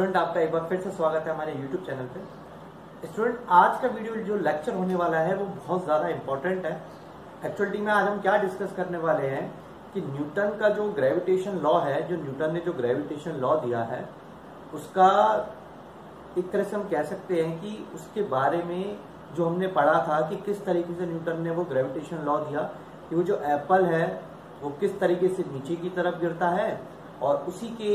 Student, आपका एक बार फिर से स्वागत है हमारे YouTube चैनल पे। स्टूडेंट, आज का वीडियो जो लेक्चर होने वाला है वो बहुत ज़्यादा इंपॉर्टेंट है। एक्चुअली में आज हम क्या डिस्कस करने वाले हैं कि न्यूटन का जो ग्रेविटेशन लॉ है, जो न्यूटन ने जो ग्रेविटेशन लॉ दिया है, उसका एक तरह से हम कह सकते हैं कि उसके बारे में जो हमने पढ़ा था कि किस तरीके से न्यूटन ने वो ग्रेविटेशन लॉ दिया कि वो जो एप्पल है वो किस तरीके से नीचे की तरफ गिरता है, और उसी के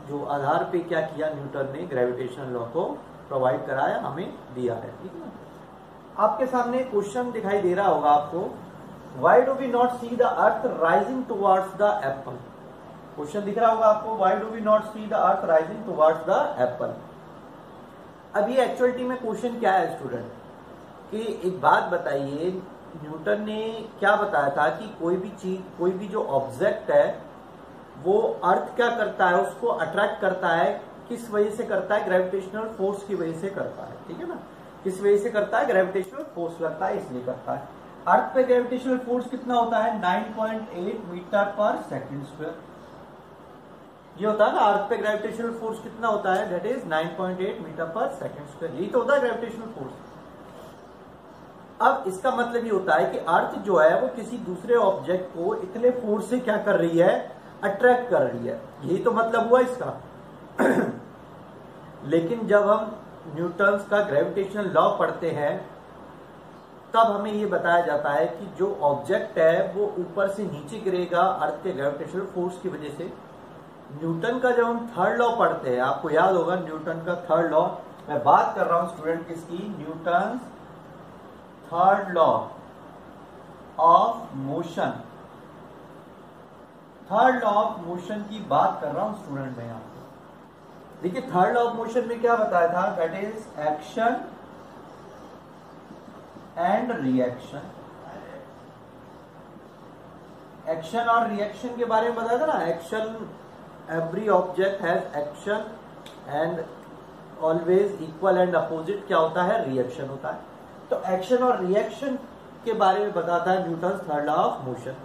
जो आधार पे क्या किया न्यूटन ने ग्रेविटेशन लॉ को प्रोवाइड कराया, हमें दिया है। ठीक है ना। आपके सामने क्वेश्चन दिखाई दे रहा होगा आपको, why do we not see the earth rising towards the apple. Question दिख रहा होगा आपको, why do we not see the earth rising towards the apple. अब ये एक्चुअलिटी में क्वेश्चन क्या है स्टूडेंट कि एक बात बताइए, न्यूटन ने क्या बताया था कि कोई भी चीज, कोई भी जो ऑब्जेक्ट है वो अर्थ क्या करता है, उसको अट्रैक्ट करता है। किस वजह से करता है? ग्रेविटेशनल फोर्स की वजह से करता है। ठीक है ना। किस वजह से करता है? ग्रेविटेशनल फोर्स करता है, इसलिए करता है। अर्थ पे ग्रेविटेशनल फोर्स कितना होता है? 9.8 मीटर पर सेकेंड स्क्वायर। ये होता है ना, अर्थ पे ग्रेविटेशनल फोर्स कितना होता है? दैट इज 9.8 मीटर पर सेकेंड स्क्वायर। यही तो होता है ग्रेविटेशनल फोर्स। अब इसका मतलब ये होता है कि अर्थ जो है वो किसी दूसरे ऑब्जेक्ट को इतने फोर्स से क्या कर रही है? अट्रैक्ट कर रही है। यही तो मतलब हुआ इसका। लेकिन जब हम न्यूटन्स का ग्रेविटेशनल लॉ पढ़ते हैं तब हमें ये बताया जाता है कि जो ऑब्जेक्ट है वो ऊपर से नीचे गिरेगा अर्थ के ग्रेविटेशनल फोर्स की वजह से। न्यूटन का जब हम थर्ड लॉ पढ़ते हैं, आपको याद होगा न्यूटन का थर्ड लॉ, मैं बात कर रहा हूं स्टूडेंट किसकी? Newton third law of motion. Third law of motion की बात कर रहा हूं स्टूडेंट में। यहां पे देखिए, थर्ड लॉ ऑफ मोशन में क्या बताया था? That is action and reaction. Action और रिएक्शन के बारे में बताया था ना। Action, every object has action and always equal and opposite क्या होता है? रिएक्शन होता है। तो एक्शन और रिएक्शन के बारे में बताता है Newton third law of motion.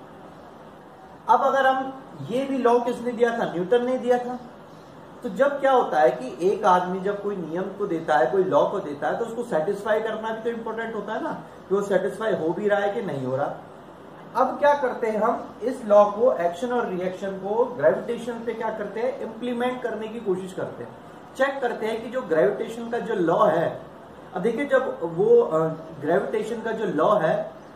अब अगर हम, ये भी लॉ किसने दिया था? न्यूटन ने दिया था। तो जब क्या होता है कि एक आदमी जब कोई नियम को देता है, कोई लॉ को देता है, तो उसको सेटिस्फाई करना भी तो इंपॉर्टेंट होता है ना, कि वो सेटिस्फाई हो भी रहा है कि नहीं हो रहा। अब क्या करते हैं हम? इस लॉ को, एक्शन और रिएक्शन को ग्रेविटेशन पे क्या करते हैं? इंप्लीमेंट करने की कोशिश करते हैं। चेक करते हैं कि जो ग्रेविटेशन का जो लॉ है, अब देखिए जब वो ग्रेविटेशन का जो लॉ है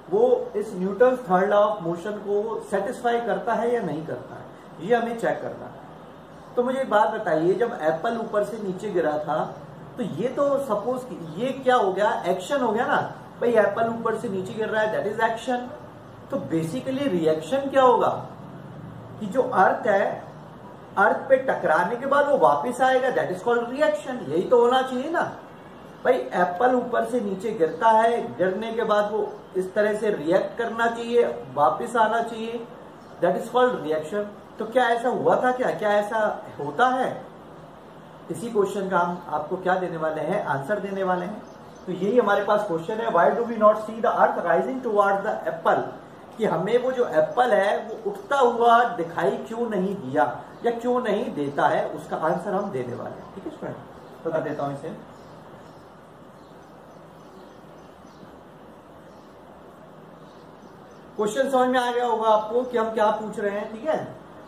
वो इस Newton third law of motion को सेटिस्फाई करता है या नहीं करता है, ये हमें चेक करना है। तो मुझे एक बात बताइए, जब एप्पल ऊपर से नीचे गिरा था तो ये तो सपोज ये क्या हो गया? एक्शन हो गया ना भाई। एप्पल ऊपर से नीचे गिर रहा है, दैट इज एक्शन। तो बेसिकली रिएक्शन क्या होगा कि जो अर्थ है, अर्थ पे टकराने के बाद वो वापस आएगा, दैट इज कॉल्ड रिएक्शन। यही तो होना चाहिए ना भाई। एप्पल ऊपर से नीचे गिरता है, गिरने के बाद वो इस तरह से रिएक्ट करना चाहिए, वापस आना चाहिए, दैट इज कॉल्ड रिएक्शन। तो क्या ऐसा हुआ था? क्या ऐसा होता है? इसी क्वेश्चन का हम आपको क्या देने वाले हैं? आंसर देने वाले हैं। तो यही हमारे पास क्वेश्चन है, why do we not see the earth rising towards the apple, कि हमें वो जो एप्पल है वो उठता हुआ दिखाई क्यों नहीं दिया या क्यों नहीं देता है, उसका आंसर हम देने वाले हैं। ठीक है स्टूडेंट, तो कर देता हूं इसे। क्वेश्चन समझ में आ गया होगा आपको कि हम क्या पूछ रहे हैं। ठीक है,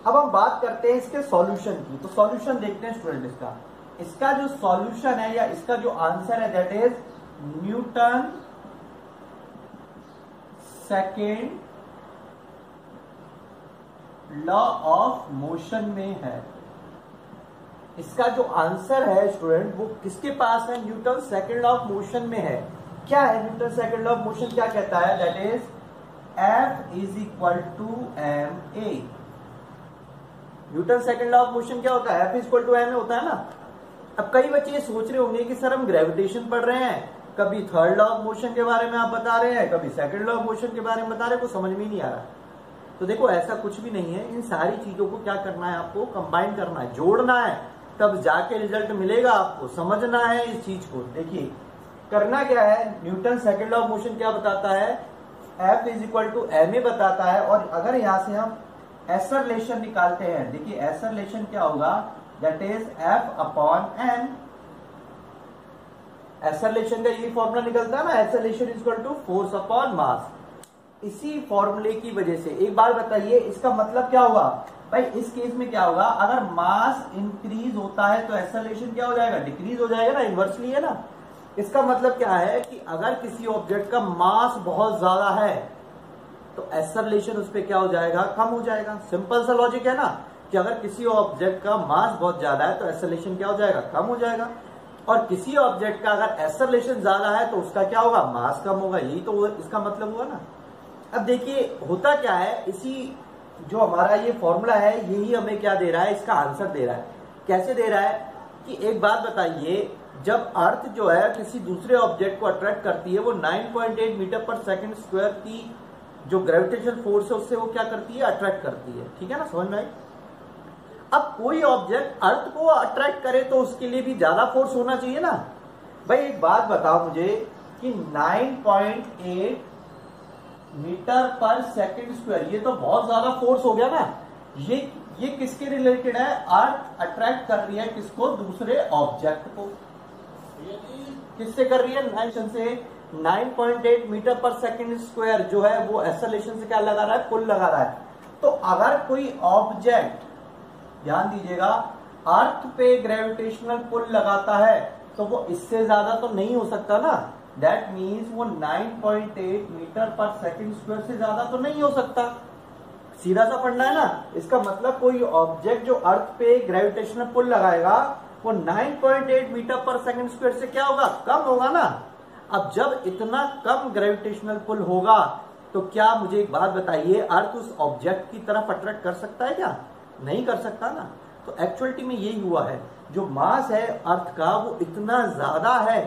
अब हम बात करते हैं इसके सॉल्यूशन की। तो सॉल्यूशन देखते हैं स्टूडेंट इसका जो सॉल्यूशन है या इसका जो आंसर है, that is Newton second law of motion में है। इसका जो आंसर है स्टूडेंट वो किसके पास है? Newton second law of motion में है। क्या है Newton second law of motion? क्या कहता है? That is F is equal to ma। Newton second law of motion क्या होता है? F is equal to ma होता है ना। अब कई बच्चे ये सोच रहे होंगे कि सर हम ग्रेविटेशन पढ़ रहे हैं, कभी थर्ड लॉ ऑफ मोशन के बारे में आप बता रहे हैं, कभी सेकेंड लॉ ऑफ मोशन के बारे में बता रहे हैं, कुछ समझ में नहीं आ रहा। तो देखो, ऐसा कुछ भी नहीं है। इन सारी चीजों को क्या करना है? आपको कंबाइन करना है, जोड़ना है, तब जाके रिजल्ट मिलेगा। आपको समझना है इस चीज को। देखिए करना क्या है, Newton second law of motion क्या बताता है? F is equal to ma बताता है। और अगर यहां से हम ऐसा रिलेशन निकालते हैं, देखिए ऐसा रिलेशन क्या होगा, that is F upon n। Acceleration का ये फॉर्मूला निकलता है ना, acceleration is equal to force upon mass. इसी फॉर्मूले की वजह से एक बार बताइए इसका मतलब क्या होगा भाई, इस केस में क्या होगा, अगर मास इंक्रीज होता है तो एक्सेलरेशन क्या हो जाएगा, डिक्रीज हो जाएगा ना, इनवर्सली है ना। इसका मतलब क्या है कि अगर किसी ऑब्जेक्ट का मास बहुत ज्यादा है तो एक्सेलरेशन उस पर क्या हो जाएगा, कम हो जाएगा। सिंपल सा लॉजिक है ना कि अगर किसी ऑब्जेक्ट का मास बहुत ज्यादा है तो एक्सेलरेशन क्या हो जाएगा, कम हो जाएगा। और किसी ऑब्जेक्ट का अगर एक्सेलरेशन ज्यादा है तो उसका क्या होगा, मास कम होगा। यही तो इसका मतलब हुआ ना। अब देखिए होता क्या है, इसी जो हमारा ये फॉर्मूला है यही हमें क्या दे रहा है, इसका आंसर दे रहा है। कैसे दे रहा है कि एक बात बताइए, जब अर्थ जो है किसी दूसरे ऑब्जेक्ट को अट्रैक्ट करती है वो 9.8 मीटर पर सेकंड स्क्वायर की जो ग्रेविटेशनल फोर्स है उससे वो क्या करती है, अट्रैक्ट करती है। ठीक है ना, समझ में आई। अब कोई ऑब्जेक्ट अर्थ को अट्रैक्ट करे तो उसके लिए भी ज्यादा फोर्स होना चाहिए ना। भाई एक बात बताओ मुझे कि 9.8 मीटर पर सेकंड स्क्वायर, ये तो बहुत ज्यादा फोर्स हो गया ना। ये किसके रिलेटेड है, अर्थ अट्रैक्ट कर रही है किसको, दूसरे ऑब्जेक्ट को। किससे कर रही है, नाइशन से। 9.8 मीटर पर सेकंड स्क्वायर जो है वो एक्सेलरेशन से क्या लगा रहा है, पुल लगा रहा है। तो अगर कोई ऑब्जेक्ट, ध्यान दीजिएगा, अर्थ पे ग्रेविटेशनल पुल लगाता है तो वो इससे ज्यादा तो नहीं हो सकता ना। दैट मीन्स वो 9.8 मीटर पर सेकंड स्क्वायर से ज्यादा तो नहीं हो सकता। सीधा सा पढ़ना है ना। इसका मतलब कोई ऑब्जेक्ट जो अर्थ पे ग्रेविटेशनल पुल लगाएगा वो 9.8 मीटर पर सेकंड स्क्वायर से क्या होगा, कम होगा ना। अब जब इतना कम ग्रेविटेशनल पुल होगा तो क्या, मुझे एक बात बताइए, अर्थ उस ऑब्जेक्ट की तरफ अट्रैक्ट कर सकता है क्या, नहीं कर सकता ना। तो एक्चुअलिटी में यही हुआ है, जो मास है अर्थ का वो इतना ज्यादा है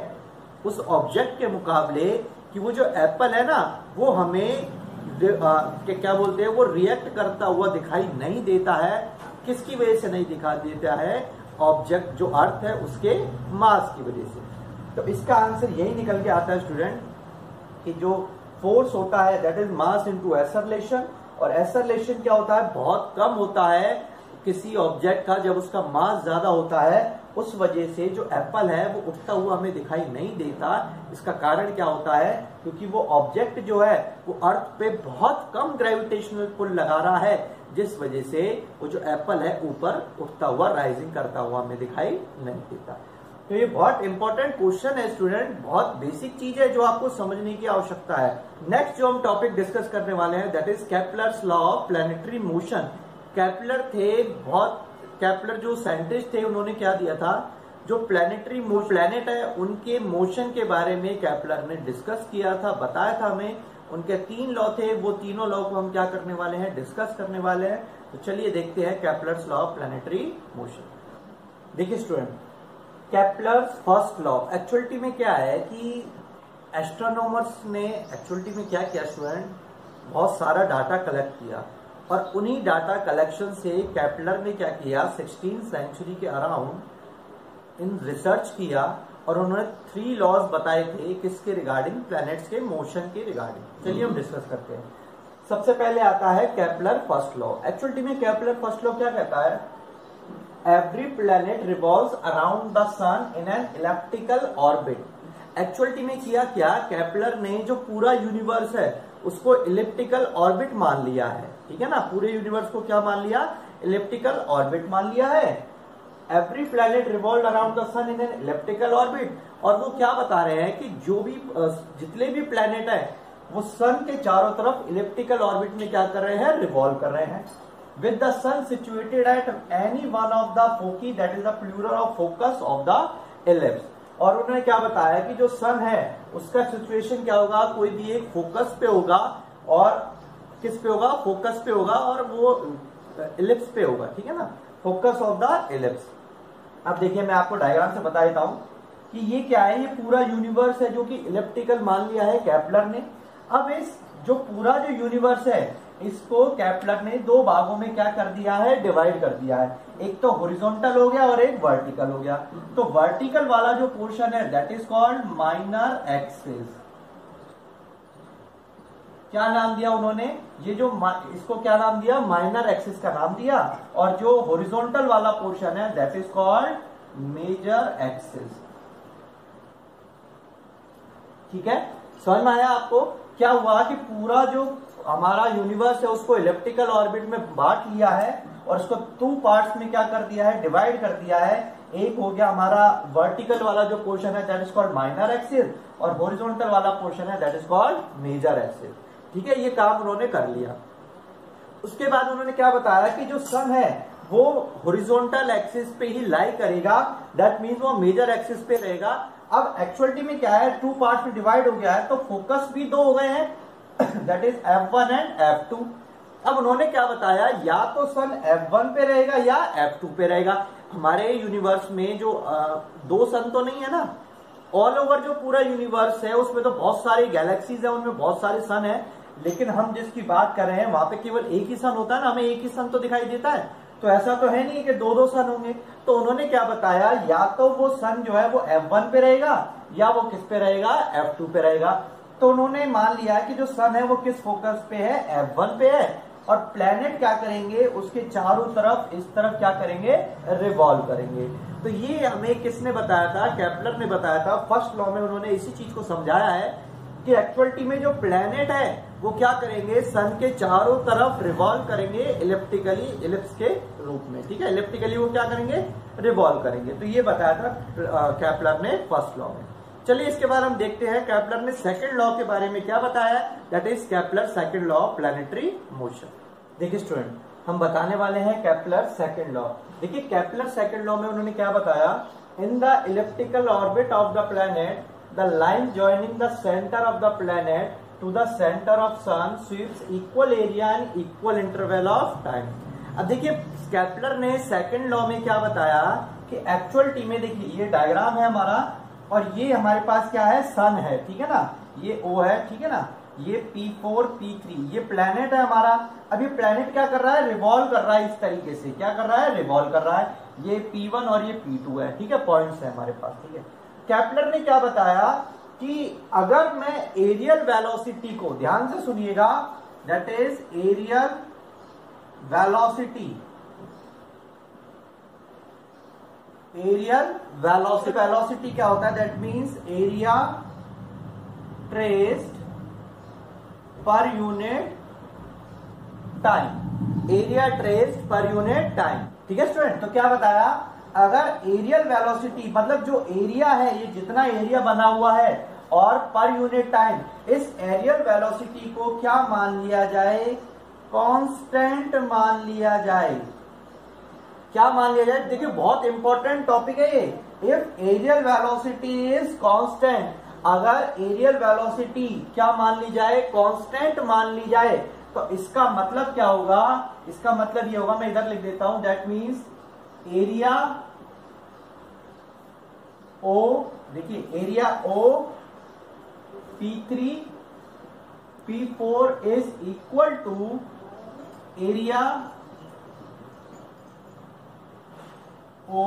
उस ऑब्जेक्ट के मुकाबले कि वो जो एप्पल है ना वो हमें क्या बोलते हैं, वो रिएक्ट करता हुआ दिखाई नहीं देता है। किसकी वजह से नहीं दिखा देता है, ऑब्जेक्ट जो अर्थ है उसके मास की वजह से। तो इसका आंसर यही निकल के आता है स्टूडेंट कि जो फोर्स होता है that is mass into acceleration. और एक्सेलरेशन क्या होता है, बहुत कम होता है किसी ऑब्जेक्ट का जब उसका मास ज्यादा होता है। उस वजह से जो एप्पल है वो उठता हुआ हमें दिखाई नहीं देता। इसका कारण क्या होता है, क्योंकि वो ऑब्जेक्ट जो है वो अर्थ पे बहुत कम ग्रेविटेशनल पुल लगा रहा है, जिस वजह से वो जो एप्पल है ऊपर उठता हुआ, राइजिंग करता हुआ हमें दिखाई नहीं देता। तो ये बहुत इंपॉर्टेंट क्वेश्चन है स्टूडेंट, बहुत बेसिक चीज है जो आपको समझने की आवश्यकता है। नेक्स्ट जो हम टॉपिक डिस्कस करने वाले हैं that is Kepler's law of planetary motion. Kepler थे, बहुत केपलर जो साइंटिस्ट थे उन्होंने क्या दिया था, जो प्लैनेटरी प्लैनेट है उनके मोशन के बारे में केपलर ने डिस्कस किया था, बताया था हमें। उनके 3 लॉ थे, वो तीनों लॉ को हम क्या करने वाले हैं, डिस्कस करने वाले हैं। तो चलिए देखते हैं Kepler's law of planetary motion. देखिए student, Kepler's first law actuality में क्या है कि एस्ट्रोनॉमर्स ने एक्चुअलिटी में क्या किया स्टूडेंट, बहुत सारा डाटा कलेक्ट किया और उन्हीं डाटा कलेक्शन से केपलर ने क्या किया, 16th सेंचुरी के अराउंड इन रिसर्च किया और उन्होंने 3 लॉज बताए थे किसके रिगार्डिंग, प्लैनेट्स के मोशन के रिगार्डिंग। चलिए हम डिस्कस करते हैं। सबसे पहले आता है केपलर फर्स्ट लॉ। एक्चुअली में केपलर फर्स्ट लॉ क्या कहता है, every planet revolves around the sun in an elliptical orbit. Actually में किया क्या, केपलर ने जो पूरा यूनिवर्स है उसको इलिप्टिकल ऑर्बिट मान लिया है। ठीक है ना, पूरे यूनिवर्स को क्या मान लिया, इलिप्टिकल ऑर्बिट मान लिया है। Every planet revolve around the sun in an elliptical orbit. और वो क्या बता रहे हैं कि जो भी जितने भी प्लैनेट है वो सन के चारों तरफ इलिप्टिकल ऑर्बिट में क्या कर रहे हैं, रिवॉल्व कर रहे हैं। With the sun situated at any one of the foci, that is the plural of focus of the ellipse. और उन्होंने क्या बताया कि जो सन है उसका सिचुएशन क्या होगा, कोई भी एक फोकस पे होगा और किस पे होगा, फोकस पे होगा और वो इलिप्स पे होगा। ठीक है ना, फोकस ऑफ द इलिप्स। अब देखिए मैं आपको डायग्राम से बता देता हूं कि ये क्या है, ये पूरा यूनिवर्स है जो कि इलिप्टिकल मान लिया है केपलर ने। अब इस जो पूरा जो यूनिवर्स है इसको केपलर ने 2 भागों में क्या कर दिया है, डिवाइड कर दिया है। एक तो हॉरिजॉन्टल हो गया और एक वर्टिकल हो गया। तो वर्टिकल वाला जो पोर्शन है that is called minor axis. क्या नाम दिया उन्होंने, ये जो इसको क्या नाम दिया, माइनर एक्सिस का नाम दिया, और जो हॉरिजॉन्टल वाला पोर्शन है that is called major axis. ठीक है, समझ में आया आपको? क्या हुआ कि पूरा जो हमारा यूनिवर्स है उसको इलिप्टिकल ऑर्बिट में बांट लिया है और उसको 2 पार्ट्स में क्या कर दिया है, डिवाइड कर दिया है। एक हो गया हमारा वर्टिकल वाला जो पोर्शन है that is called minor axis, और हॉरिजॉन्टल वाला पोर्शन है that is called major axis. ठीक है, ये काम उन्होंने कर लिया। उसके बाद उन्होंने क्या बताया कि जो सन है वो हॉरिजॉन्टल एक्सिस पे ही लाई करेगा, दैट मीन्स वो मेजर एक्सिस पे रहेगा। अब एक्चुअलिटी में क्या है, 2 पार्ट्स में डिवाइड हो गया है तो फोकस भी 2 हो गए हैं, that is F1 and F2। अब उन्होंने क्या बताया, या तो सन F1 पे रहेगा या F2 पे रहेगा। हमारे यूनिवर्स में जो 2 सन तो नहीं है ना, ऑल ओवर जो पूरा यूनिवर्स है उसमें तो बहुत सारी गैलेक्सीज है, उनमें बहुत सारे सन है, लेकिन हम जिसकी बात कर रहे हैं वहां पे केवल एक ही सन होता है ना, हमें एक ही सन तो दिखाई देता है, तो ऐसा तो है नहीं कि 2-2 सन होंगे। तो उन्होंने क्या बताया, या तो वो सन जो है वो F1 पे रहेगा या वो किस पे रहेगा, F2 पे रहेगा। तो उन्होंने मान लिया कि जो सन है वो किस फोकस पे है, F1 पे है, और प्लैनेट क्या करेंगे, उसके चारों तरफ इस तरफ क्या करेंगे, रिवॉल्व करेंगे। तो ये हमें किसने बताया था, केपलर ने बताया था। फर्स्ट लॉ में उन्होंने इसी चीज को समझाया है कि एक्चुअलिटी में जो प्लैनेट है वो क्या करेंगे, सन के चारों तरफ रिवॉल्व करेंगे इलिप्टिकली, इलिप्स के रूप में। ठीक है, इलिप्टिकली वो क्या करेंगे, रिवॉल्व करेंगे। तो ये बताया था केपलर ने फर्स्ट लॉ में। चलिए इसके बाद हम देखते हैं केपलर ने सेकंड लॉ के बारे में क्या बताया, that is Kepler second law of planetary motion. देखिए स्टूडेंट, हम बताने वाले हैं केपलर सेकंड लॉ। देखिए केपलर सेकंड लॉ में उन्होंने क्या बताया, in the elliptical orbit of the planet the line joining the centre of the planet to the centre of sun sweeps equal area and equal interval of time. अब देखिए Kepler ने second law में क्या बताया कि actuality में, देखिए ये डायग्राम है हमारा और ये हमारे पास क्या है, सन है, ठीक है ना, ये O है, ठीक है ना, ये P4 P3 ये प्लैनेट है हमारा। अब ये प्लैनेट क्या कर रहा है, रिवॉल्व कर रहा है इस तरीके से, क्या कर रहा है, रिवॉल्व कर रहा है। ये P1 और ये P2 है, ठीक है, पॉइंट्स है हमारे पास। ठीक है, केपलर ने क्या बताया कि अगर मैं एरियल वेलोसिटी को, ध्यान से सुनिएगा, that is areal velocity, areal velocity, velocity क्या होता है, that means area traced per unit time, area traced per unit time. ठीक है स्टूडेंट, तो क्या बताया, अगर एरियल वेलोसिटी मतलब जो एरिया है, ये जितना एरिया बना हुआ है, और पर यूनिट टाइम, इस एरियल वेलोसिटी को क्या मान लिया जाए, कांस्टेंट मान लिया जाए। क्या मान लिया जाए, देखिए बहुत इंपॉर्टेंट टॉपिक है ये। If areal velocity is constant, अगर एरियल वेलोसिटी क्या मान ली जाए, कांस्टेंट मान ली जाए, तो इसका मतलब क्या होगा, इसका मतलब ये होगा, मैं इधर लिख देता हूं, दैट मीन्स एरिया O, देखिए area O P3 P4 is equal to area O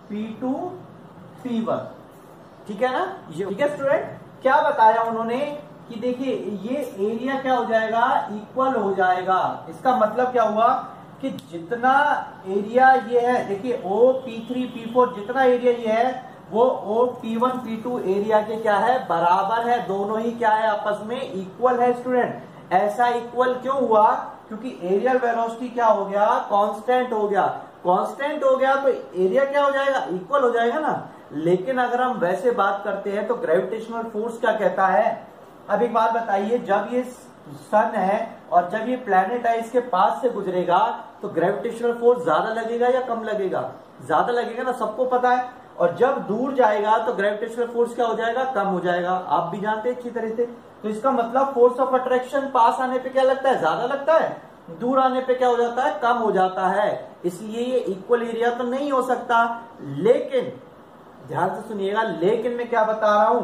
P2 P1। ठीक है ना, ठीक है स्टूडेंट। क्या बताया उन्होंने कि देखिए ये एरिया क्या हो जाएगा, इक्वल हो जाएगा। इसका मतलब क्या हुआ कि जितना एरिया ये है, देखिए O P3 P4 जितना एरिया ये है वो O P1 P2 एरिया के क्या है, बराबर है, दोनों ही क्या है, आपस में इक्वल है स्टूडेंट। ऐसा इक्वल क्यों हुआ, क्योंकि एरियल वेलोसिटी क्या हो गया, कांस्टेंट हो गया। कांस्टेंट हो गया तो एरिया क्या हो जाएगा, इक्वल हो जाएगा ना। लेकिन अगर हम वैसे बात करते हैं तो ग्रेविटेशनल फोर्स क्या कहता है। अब एक बात बताइए, जब ये सन है और जब ये प्लैनेट है इसके पास से गुजरेगा तो ग्रेविटेशनल फोर्स ज्यादा लगेगा या कम लगेगा, ज्यादा लगेगा ना, सबको पता है। और जब दूर जाएगा तो ग्रेविटेशनल फोर्स क्या हो जाएगा, कम हो जाएगा, आप भी जानते हैं अच्छी तरह से। तो इसका मतलब फोर्स ऑफ अट्रैक्शन पास आने पे क्या लगता है, ज्यादा लगता है, दूर आने पे क्या हो जाता है, कम हो जाता है। इसलिए ये इक्वल एरिया तो नहीं हो सकता। लेकिन ध्यान से सुनिएगा, लेकिन मैं क्या बता रहा हूं,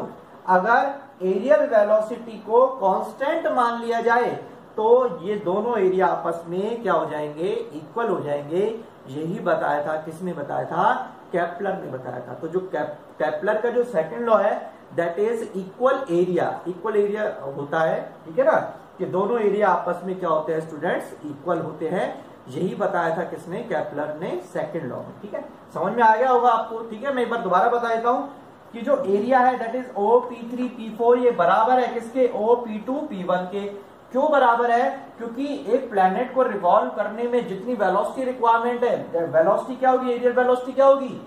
अगर एरियल वेलोसिटी को कांस्टेंट मान लिया जाए तो ये दोनों एरिया आपस में क्या हो जाएंगे, इक्वल हो जाएंगे। यही बताया था, किसने बताया था, केपलर ने बताया था। तो जो केपलर का जो सेकंड लॉ है that is equal area. Equal area होता है, ठीक है ना, कि दोनों एरिया आपस में क्या होते हैं स्टूडेंट्स, इक्वल होते हैं। यही बताया था किसने, केपलर ने सेकंड लॉ में। ठीक है, समझ में आ गया होगा आपको। ठीक है, मैं एक बार दोबारा बता देता हूं कि जो एरिया है दैट इज OP3 P4 ये बराबर है किसके, OP2 P1 के। क्यों बराबर है, क्योंकि एक प्लैनेट को रिवॉल्व करने में जितनी वेलोसिटी रिक्वायरमेंट है, वेलोसिटी क्या होगी, एरियल वेलोसिटी क्या होगी,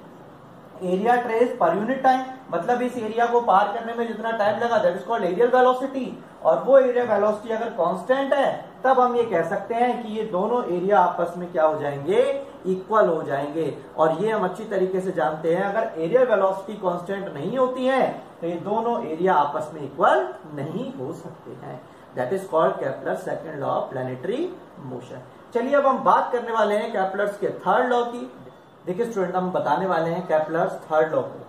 area trace per unit time, मतलब इस एरिया को पार करने में जितना टाइम लगा that is called areal velocity. और वो एरिया वेलोसिटी अगर कांस्टेंट है तब हम ये कह सकते हैं कि ये दोनों एरिया आपस में क्या हो जाएंगे, इक्वल हो जाएंगे। और ये हम अच्छी तरीके से जानते हैं, अगर एरियल वेलोसिटी कांस्टेंट नहीं होती है तो ये दोनों एरिया आपस में इक्वल नहीं हो सकते हैं। That is called Kepler second law of planetary motion. चलिए अब हम बात करने वाले हैं केपलर्स के थर्ड लॉ की। देखिए स्टूडेंट, हम बताने वाले हैं केपलर्स थर्ड लॉ को।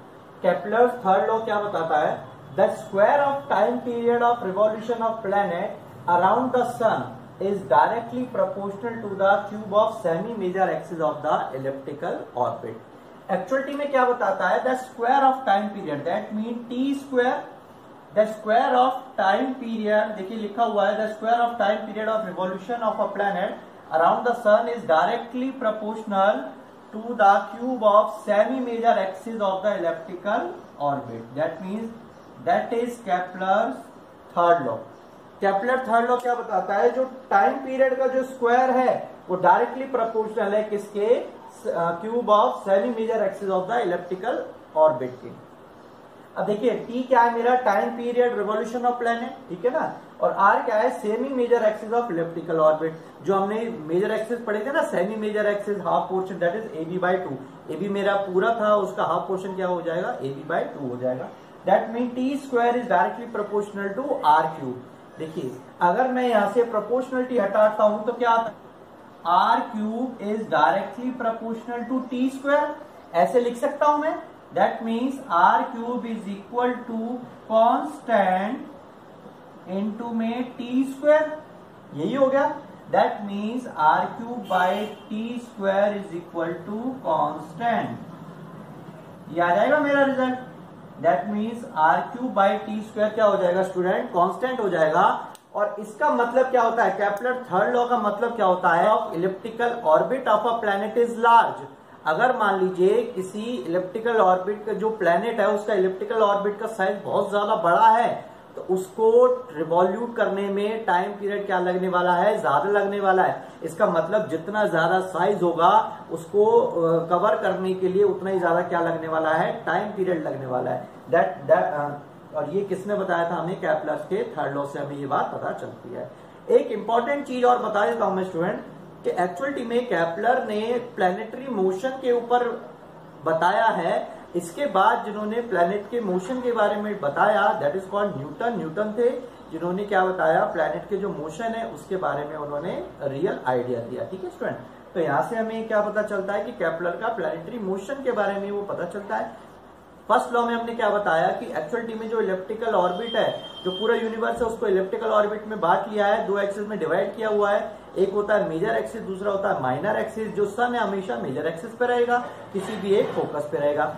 केपलर्स थर्ड लॉ क्या बताता है, the square of time period of revolution of planet around the sun is directly proportional to the cube of semi major axis of the elliptical orbit. Actuality में क्या बताता है, the square of time period, that mean T square, the square of time period, देखिए लिखा हुआ है the square of time period of revolution of a planet around the sun is directly proportional to the cube of semi major axis of the elliptical orbit. That means that is Kepler's third law. Kepler third law क्या बताता है, जो time period का जो square है वो directly proportional है किसके, cube of semi major axis of the elliptical orbit के। अब देखिए टी क्या है मेरा, time period revolution of planet, ठीक है ना, और आर क्या है, semi major axis of elliptical orbit. जो हमने मेजर एक्सिस पढ़े थे ना, semi major axis half portion that is AB/2। AB मेरा पूरा था, उसका हाफ पोर्शन क्या हो जाएगा, AB/2 हो जाएगा। That mean T square is directly proportional to R cube. देखिए अगर मैं यहां से प्रोपोर्शनलिटी हटाता हूं तो क्या आता है, R cube is directly proportional to T square. ऐसे लिख सकता हूं मैं, that means R cube is equal to constant into में टी स्क्वायर, यही हो गया। That means R cube by T square is equal to constant, ये आ जाएगा मेरा result. That means R cube by T square क्या हो जाएगा स्टूडेंट, कांस्टेंट हो जाएगा। और इसका मतलब क्या होता है, केपलर थर्ड लॉ का मतलब क्या होता है, of elliptical orbit of a planet is large. अगर मान लीजिए किसी इलिप्टिकल ऑर्बिट का जो प्लैनेट है उसका इलिप्टिकल ऑर्बिट का साइज बहुत ज्यादा बड़ा है तो उसको रिवॉल्यूट करने में टाइम पीरियड क्या लगने वाला है, ज्यादा लगने वाला है। इसका मतलब जितना ज्यादा साइज होगा उसको कवर करने के लिए उतना ही ज्यादा क्या लगने वाला है, टाइम पीरियड लगने वाला है। और ये किसने बताया था हमें, केपलर के थर्ड लॉ से हमें ये बात पता चलती है। एक इंपॉर्टेंट चीज और बता देता हूं मैं स्टूडेंट, कि एक्चुअलिटी में केपलर ने प्लैनेटरी मोशन के ऊपर बताया है। इसके बाद जिन्होंने प्लैनेट के मोशन के बारे में बताया that is called Newton. Newton थे जिन्होंने क्या बताया, प्लैनेट के जो मोशन है उसके बारे में उन्होंने रियल आइडिया दिया। ठीक है स्टूडेंट, तो यहां से हमें क्या पता चलता है कि केपलर का प्लैनेटरी मोशन के बारे में वो पता चलता है। फर्स्ट लॉ में हमने क्या बताया कि एक्चुअलिटी में जो इलेप्टिकल ऑर्बिट है, जो पूरा यूनिवर्स है उसको इलेप्टिकल ऑर्बिट में बांट लिया है, दो एक्सिस में डिवाइड किया हुआ है। एक होता है मेजर एक्सिस, दूसरा होता है माइनर एक्सिस। जो सन है हमेशा मेजर एक्सिस पे रहेगा, किसी भी एक फोकस पे रहेगा।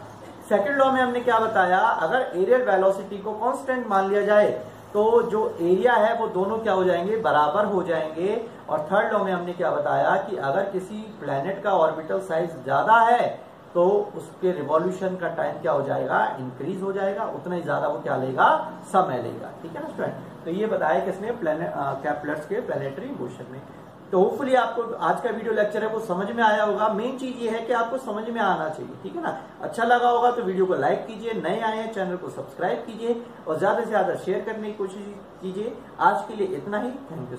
सेकंड लॉ में हमने क्या बताया, अगर एरियल वेलोसिटी को कांस्टेंट मान लिया जाए तो जो एरिया है वो दोनों क्या हो जाएंगे, बराबर हो जाएंगे। और थर्ड लॉ में हमने क्या बताया कि अगर किसी प्लैनेट का ऑर्बिटल साइज ज्यादा है तो उसके रिवॉल्यूशन का टाइम क्या हो जाएगा, इंक्रीज हो जाएगा, उतना ही ज्यादा वो क्या लेगा, समय लेगा। ठीक है ना स्टूडेंट, तो ये बताया किसने, केपलर्स के प्लैनेटरी मोशन में। तो होपफुली आपको आज का वीडियो लेक्चर है वो समझ में आया होगा। मेन चीज ये है कि आपको समझ में आना चाहिए, ठीक है ना। अच्छा लगा होगा तो वीडियो को लाइक कीजिए, नए आए हैं चैनल को सब्सक्राइब कीजिए और ज्यादा से ज्यादा शेयर करने की कोशिश कीजिए। आज के लिए इतना ही, थैंक यू।